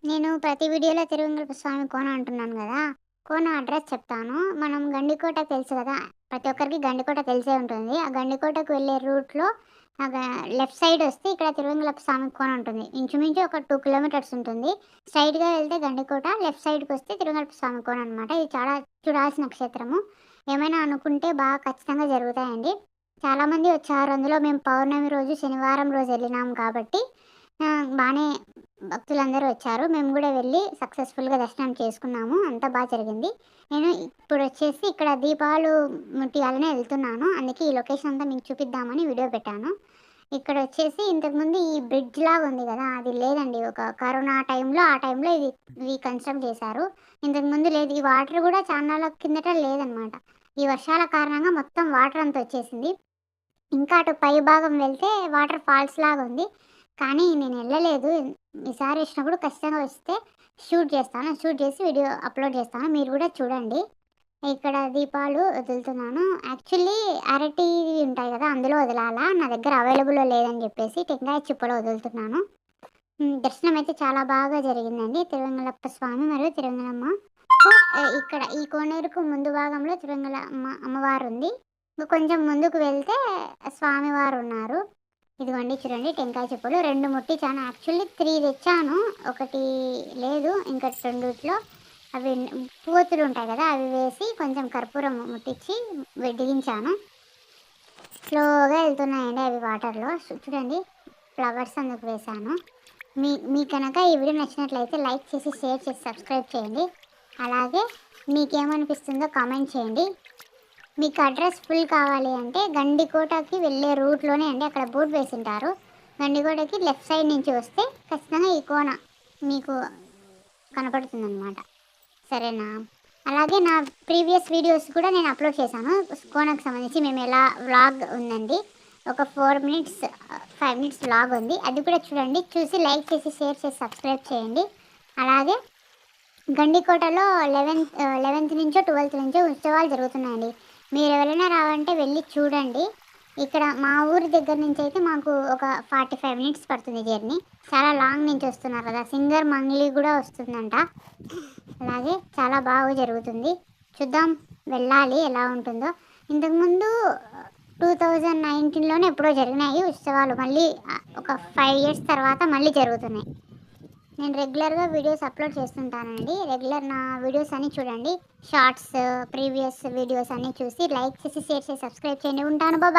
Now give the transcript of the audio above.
నేను ప్రతి వీడియోలో తిరువెంగళ స్వామి కోన అంటున్నాను గదా! కోన అడ్రెస్ చెప్తాను. మనం గండికోట తెలుసు గదా! ప్రతి ఒక్కరికి గండికోట తెలిసే ఉంటుంది. ఆ గండికోటకు వెళ్ళే రూట్‌లో ఆగ లెఫ్ట్ సైడ్ వస్తే ఇక్కడ తిరువెంగళ స్వామి కోన ఉంటుంది. ఇంచుమించు ఒక 2 కిలోమీటర్స్ ఉంటుంది. స్ట్రెయిట్‌గా వెళ్తే గండికోట, లెఫ్ట్ సైడ్‌కొస్తే తిరువెంగళ స్వామి కోన అనమాట. ఇది చాలా చూడాల్సిన క్షేత్రము. ఏమైనా అనుకుంటే బాగా ఖచ్చితంగా జరుగుతాయండి. చాలామంది వచ్చారు. అందులో మేము పౌర్ణమి రోజు, శనివారం రోజు ఎళ్ళినాం కాబట్టి బానే భక్తులందరూ వచ్చారు. మేము గూడా వెళ్ళి సక్సెస్‌ఫుల్‌గా దర్శనం చేసుకున్నాము. అంతా జరిగింది. నేను ఇప్పుడొచ్చేసి ఇక్కడ దీపాలు ముట్టియాలని ఎళ్తున్నాను. అందుకే ఈ లొకేషన్ అంతా మీకు చూపిద్దామని వీడియో పెట్టాను. ఇక్కడొచ్చేసి ఇంతకుముందు ఈ బ్రిడ్జ్ లాగా ఉంది గదా! అది లేదండి. ఒక కరోనా టైంలో ఆ టైంలో ఇవి కన్‌స్ట్రక్ట్ చేశారు. ఇంతకుముందు లేదు. ఈ వాటర్ గూడా చాన్నాళ్ళ కిందట లేదనమాట. ఈ వర్షాల కారణంగా మొత్తం వాటర్ అంతా వచ్చేసింది. ఇంకా అటు పై భాగం వెళ్తే వాటర్ ఫాల్స్ లాగా ఉంది. కానీ నేనెళ్ళలేదు. ఈసారి వచ్చినప్పుడు ఖచ్చితంగా వస్తే షూట్ చేస్తాను. షూట్ చేసి వీడియో అప్‌లోడ్ చేస్తాను. మీరు గూడా చూడండి. ఇక్కడ దీపాలు వదులుతున్నాను. యాక్చువల్లీ అరటివి ఉంటాయి గదా! అందులో వదలాలా. నా దగ్గర అవైలబుల్‌లో లేదని జెప్పేసి టెంకాయ చిప్పలో వదులుతున్నాను. దర్శనం అయితే చాలా బాగా జరిగిందండి. తిరువెంగళప్ప స్వామి మరియు తిరువెంగళమ్మ. సో, ఇక్కడ ఈ కోనేరుకు ముందు భాగంలో అమ్మవారుంది. ఇంక కొంచెం ముందుకు వెళ్తే స్వామివారున్నారు. ఇదిగోండి చూడండి టెంకాయ చెప్పులు 2 ముట్టిచ్చాను. యాక్చువల్లీ 3 తెచ్చాను. ఒకటి లేదు. ఇంకా రెండిట్లో అవి పువ్వొత్తులుంటాయి గదా! అవి వేసి కొంచెం కర్పూరం ముట్టిచ్చి వెలిగించాను. స్లోగా ఎళ్తున్నాయండి అవి వాటర్‌లో. చూడండి ఫ్లవర్స్ అందుకు వేశాను. మీకు గనక ఈ వీడియో నచ్చినట్లయితే లైక్ చేసి, షేర్ చేసి, సబ్స్క్రైబ్ చేయండి. అలాగే మీకేమనిపిస్తుందో కామెంట్ చేయండి. మీకు అడ్రస్ ఫుల్ కావాలి అంటే గండికోటకి వెళ్ళే రూట్‌లోనే అండి. అక్కడ బోర్డ్ వేసుంటారు. గండికోటకి లెఫ్ట్ సైడ్ నుంచి వస్తే ఖచ్చితంగా ఈ కోన మీకు కనపడుతుందనమాట. సరేనా? అలాగే నా ప్రీవియస్ వీడియోస్ కూడా నేను అప్లోడ్ చేశాను. కోనకు సంబంధించి మేము ఎలా వ్లాగ్ ఉందండి. ఒక 4 మినిట్స్, 5 మినిట్స్ వ్లాగ్ ఉంది. అది కూడా చూడండి. చూసి లైక్ చేసి, షేర్ చేసి, సబ్స్క్రైబ్ చేయండి. అలాగే గండికోటలో 11థ్ నుంచో, 12థ్ నుంచో ఉత్సవాలు జరుగుతున్నాయండి. మీరెవరైనా రావంటే వెళ్ళి చూడండి. ఇక్కడ మా ఊరి దగ్గర నుంచి అయితే మాకు ఒక 45 మినిట్స్ పడుతుంది జర్నీ. చాలా లాంగ్ నుంచి వస్తున్నారు కదా! సింగర్ మంగ్లీ కూడా వస్తుందంట. అలాగే చాలా బాగా జరుగుతుంది. చూద్దాం వెళ్ళాలి ఎలా ఉంటుందో. ఇంతకుముందు 2019లోనే ఎప్పుడో జరిగినాయి ఉత్సవాలు. మళ్ళీ ఒక 5 ఇయర్స్ తర్వాత మళ్ళీ జరుగుతున్నాయి. నేను రెగ్యులర్‌గా వీడియోస్ అప్‌లోడ్ చేస్తుంటానండి. నా వీడియోస్ అన్నీ చూడండి. షార్ట్స్, ప్రీవియస్ వీడియోస్ అన్నీ చూసి లైక్ చేసి, షేర్ చేసి, సబ్స్క్రైబ్ చేయండి. ఉంటాను. బాయ్.